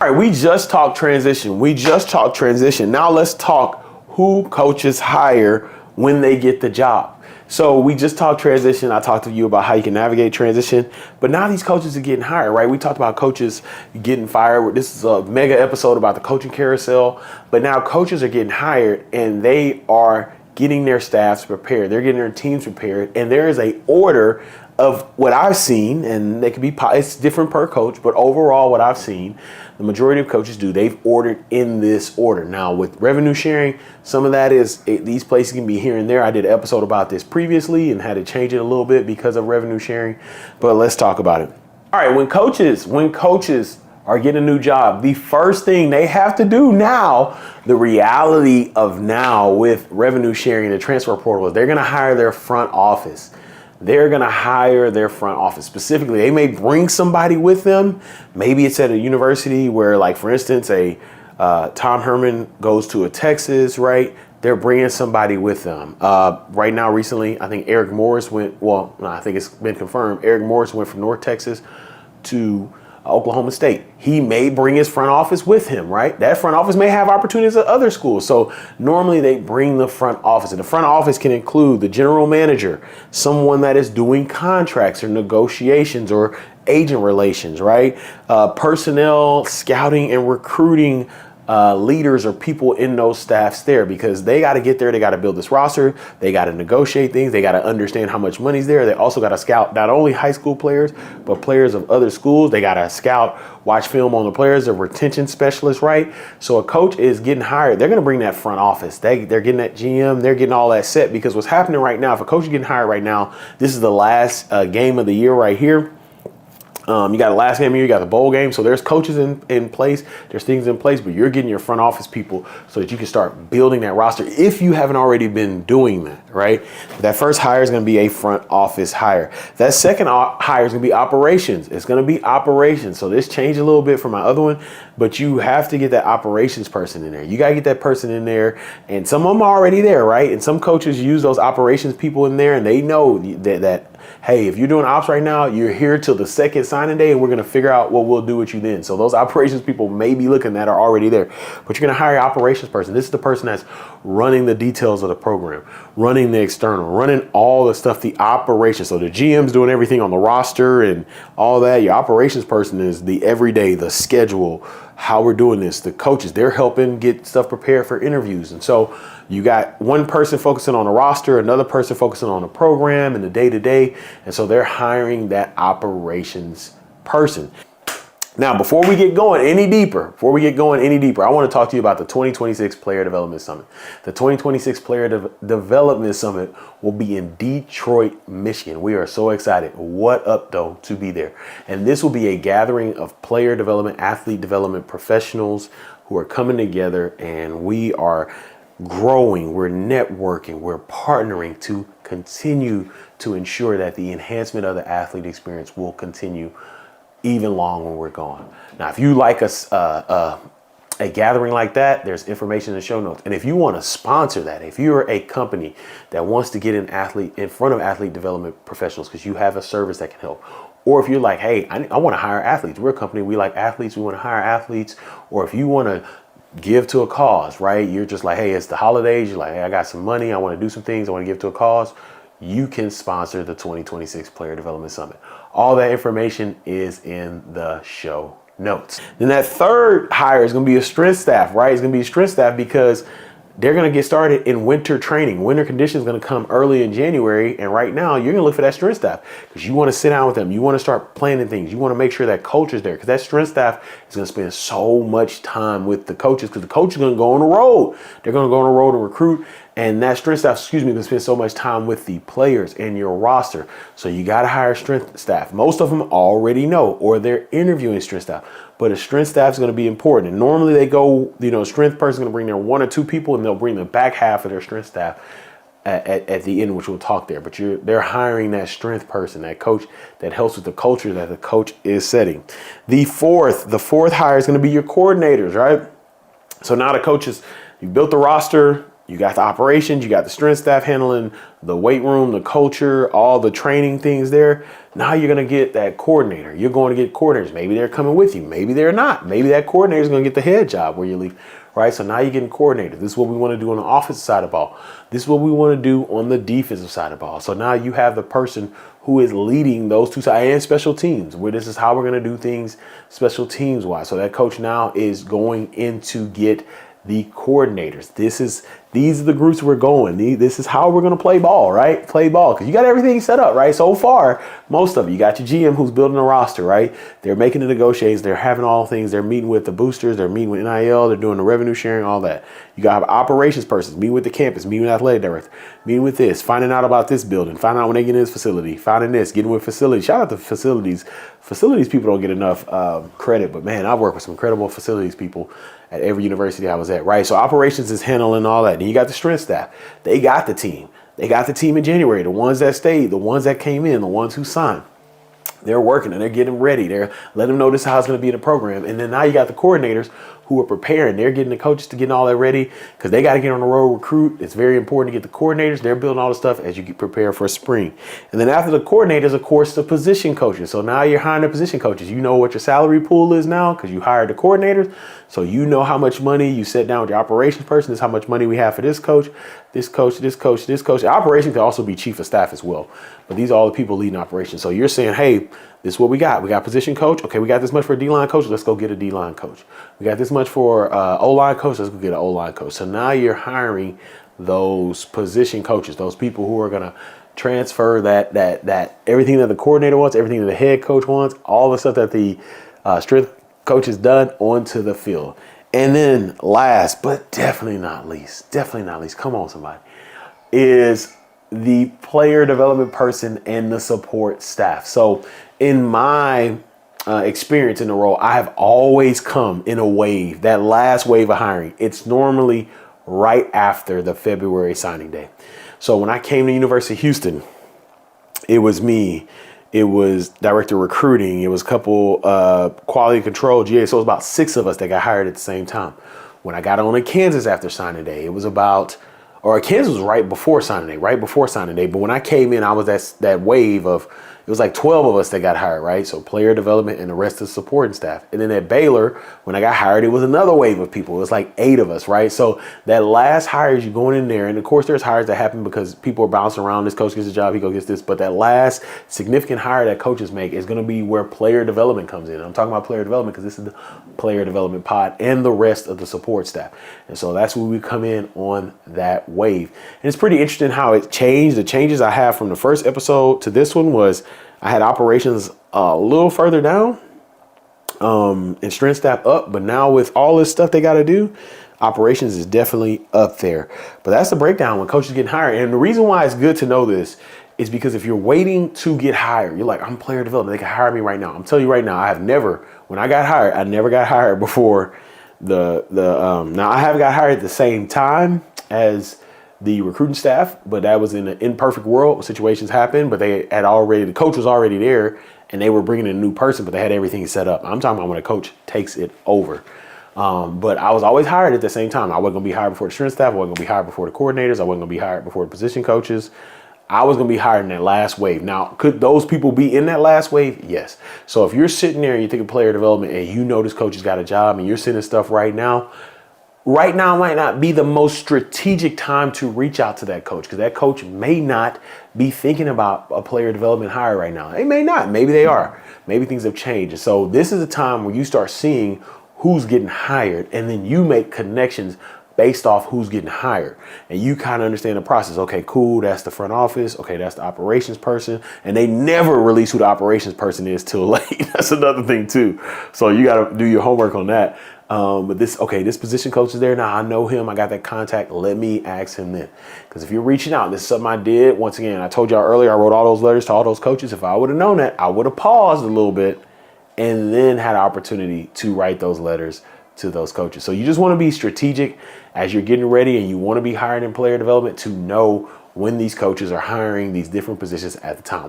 All right, we just talked transition. Now let's talk who coaches hire when they get the job. So we just talked transition. I talked to you about how you can navigate transition, but now these coaches are getting hired, right? We talked about coaches getting fired. This is a mega episode about the coaching carousel, but now coaches are getting hired and they are getting their staffs prepared. They're getting their teams prepared, and there is a order of what I've seen, and they could be, it's different per coach, but overall what I've seen, the majority of coaches do, they've ordered in this order. Now with revenue sharing, some of that is, these places can be here and there. I did an episode about this previously and had to change it a little bit because of revenue sharing, but let's talk about it. All right, when coaches are getting a new job, the first thing they have to do now, the reality of now with revenue sharing and the transfer portal, is they're gonna hire their front office. Specifically, they may bring somebody with them. Maybe it's at a university where, like, for instance, Tom Herman goes to a Texas, right? They're bringing somebody with them. Right now, recently, I think Eric Morris went, well, I think it's been confirmed. Eric Morris went from North Texas to Oklahoma State. He may bring his front office with him, right? That front office may have opportunities at other schools. So normally they bring the front office, and the front office can include the general manager, someone that is doing contracts or negotiations or agent relations, right? Personnel, scouting and recruiting leaders or people in those staffs there, because they got to get there. They got to build this roster. They got to negotiate things. They got to understand how much money's there. They also got to scout not only high school players, but players of other schools. They got to scout, watch film on the players, a retention specialist, right? So a coach is getting hired. They're going to bring that front office. They're getting that GM. They're getting all that set, because what's happening right now, if a coach is getting hired right now, this is the last game of the year right here. You got the last game of the year, you got the bowl game. So there's coaches in place, there's things in place, but you're getting your front office people so that you can start building that roster if you haven't already been doing that, right? That first hire is going to be a front office hire. That second hire is going to be operations. It's going to be operations. So this changed a little bit from my other one, but you have to get that operations person in there. You got to get that person in there, and some of them are already there, right? And some coaches use those operations people in there, and they know that hey, if you're doing ops right now, you're here till the second signing day, and we're going to figure out what we'll do with you then. So those operations people may be looking at are already there, but you're going to hire an operations person. This is the person that's running the details of the program, running the external, running all the stuff, the operations. So the GM's doing everything on the roster and all that. Your operations person is the everyday, the schedule, how we're doing this. The coaches, they're helping get stuff prepared for interviews. And so you got one person focusing on the roster, another person focusing on the program and the day-to-day. And so they're hiring that operations person. Now, before we get going any deeper, I want to talk to you about the 2026 Player Development Summit. The 2026 Player Development Summit will be in Detroit, Michigan. We are so excited. What up, though, to be there. And this will be a gathering of player development, athlete development professionals who are coming together, and we are growing, we're networking, we're partnering to continue to ensure that the enhancement of the athlete experience will continue even long when we're gone. Now, if you like a gathering like that, there's information in the show notes. And if you want to sponsor that, if you're a company that wants to get an athlete in front of athlete development professionals because you have a service that can help, or if you're like, hey, I want to hire athletes. We're a company, we like athletes, we want to hire athletes. Or if you want to give to a cause, right? You're just like, hey, it's the holidays. You're like, hey, I got some money. I want to do some things. I want to give to a cause. You can sponsor the 2026 Player Development Summit. All that information is in the show notes. Then that third hire is going to be a strength staff, right? It's going to be a strength staff because they're going to get started in winter training. Winter conditions going to come early in January. And right now you're going to look for that strength staff because you want to sit down with them. You want to start planning things. You want to make sure that culture's there because that strength staff is going to spend so much time with the coaches because the coach is going to go on the road. They're going to go on the road to recruit. And that strength staff, is going to spend so much time with the players and your roster. So you got to hire strength staff. Most of them already know, or they're interviewing strength staff. But a strength staff is going to be important. And normally they go, strength person is going to bring their 1 or 2 people, and they'll bring the back half of their strength staff at the end, which we'll talk there. But they're hiring that strength person, that coach that helps with the culture that the coach is setting. The fourth hire is going to be your coordinators, right? So now the coaches, you built the roster. You got the operations, you got the strength staff handling the weight room, the culture, all the training things there. Now you're going to get that coordinator. You're going to get coordinators. Maybe they're coming with you. Maybe they're not. Maybe that coordinator is going to get the head job where you leave, right? So now you're getting coordinators. This is what we want to do on the offensive side of the ball. This is what we want to do on the defensive side of the ball. So now you have the person who is leading those two sides and special teams, where this is how we're going to do things special teams wise. So that coach now is going in to get the coordinators. These are the groups we're going. This is how we're going to play ball, right? Play ball. Because you got everything set up, right? So far, most of it. You got your GM who's building a roster, right? They're making the negotiations. They're having all things. They're meeting with the boosters. They're meeting with NIL. They're doing the revenue sharing, all that. You got operations persons, meeting with the campus, meeting with athletic director, meeting with this, finding out about this building, finding out when they get in this facility, finding this, getting with facilities. Shout out to facilities. Facilities people don't get enough credit, but man, I've worked with some incredible facilities people at every university I was at, right? So operations is handling all that. Then you got the strength staff. They got the team. They got the team in January. The ones that stayed, the ones that came in, the ones who signed. They're working and they're getting ready. They're letting them know this is how it's going to be in the program. And then now you got the coordinators who are preparing. They're getting the coaches to get all that ready because they got to get on the road, recruit. It's very important to get the coordinators. They're building all the stuff as you get prepared for spring. And then after the coordinators, of course, the position coaches. So now you're hiring the position coaches. You know what your salary pool is now because you hired the coordinators. So you know how much money you sit down with your operations person. This is how much money we have for this coach, this coach, this coach, this coach. Operations can also be chief of staff as well. But these are all the people leading operations. So you're saying, hey, this is what we got. We got position coach. Okay, we got this much for a D-line coach. Let's go get a D-line coach. We got this much for O-line coach. Let's go get an O-line coach. So now you're hiring those position coaches, those people who are going to transfer that everything that the coordinator wants, everything that the head coach wants, all the stuff that the strength coach has done onto the field. And then last, but definitely not least, come on somebody, is the player development person and the support staff. So in my experience in the role, I have always come in a wave, that last wave of hiring. It's normally right after the February signing day. So when I came to University of Houston, it was me. It was director of recruiting. It was a couple quality control GA. So it was about 6 of us that got hired at the same time. When I got on in Kansas after signing day, it was about, or Kansas was right before signing day. But when I came in, I was that wave of, it was like 12 of us that got hired, right? So player development and the rest of the supporting staff. And then at Baylor, when I got hired, it was another wave of people. It was like 8 of us, right? So that last hire, you going in there, and of course there's hires that happen because people are bouncing around. This coach gets a job, he go gets this. But that last significant hire that coaches make is going to be where player development comes in. I'm talking about player development because this is the player development pod and the rest of the support staff. And so that's where we come in on that wave. And it's pretty interesting how it changed. The changes I have from the first episode to this one was I had operations a little further down and strength staff up. But now with all this stuff they got to do, operations is definitely up there. But that's the breakdown when coaches get hired. And the reason why it's good to know this is because if you're waiting to get hired, you're like, I'm player development. They can hire me right now. I'm telling you right now, I have never, when I got hired, I never got hired before now I have got hired at the same time as the recruiting staff, but that was in an imperfect world. Situations happen, but they had already, the coach was already there and they were bringing in a new person, but they had everything set up. I'm talking about when a coach takes it over. But I was always hired at the same time. I wasn't going to be hired before the strength staff. I wasn't going to be hired before the coordinators. I wasn't going to be hired before the position coaches. I was going to be hired in that last wave. Now, could those people be in that last wave? Yes. So if you're sitting there and you think of player development and you know this coach has got a job and you're sending stuff right now might not be the most strategic time to reach out to that coach because that coach may not be thinking about a player development hire right now. They may not. Maybe they are. Maybe things have changed. So this is a time where you start seeing who's getting hired and then you make connections based off who's getting hired. And you kind of understand the process. Okay, cool. That's the front office. Okay, that's the operations person. And they never release who the operations person is till late. That's another thing too. So you got to do your homework on that. But this position coach is there. Now I know him. I got that contact. Let me ask him then. Because if you're reaching out, this is something I did. Once again, I told y'all earlier, I wrote all those letters to all those coaches. If I would have known that, I would have paused a little bit and then had an opportunity to write those letters to those coaches. So you just want to be strategic as you're getting ready and you want to be hired in player development to know when these coaches are hiring these different positions at the time.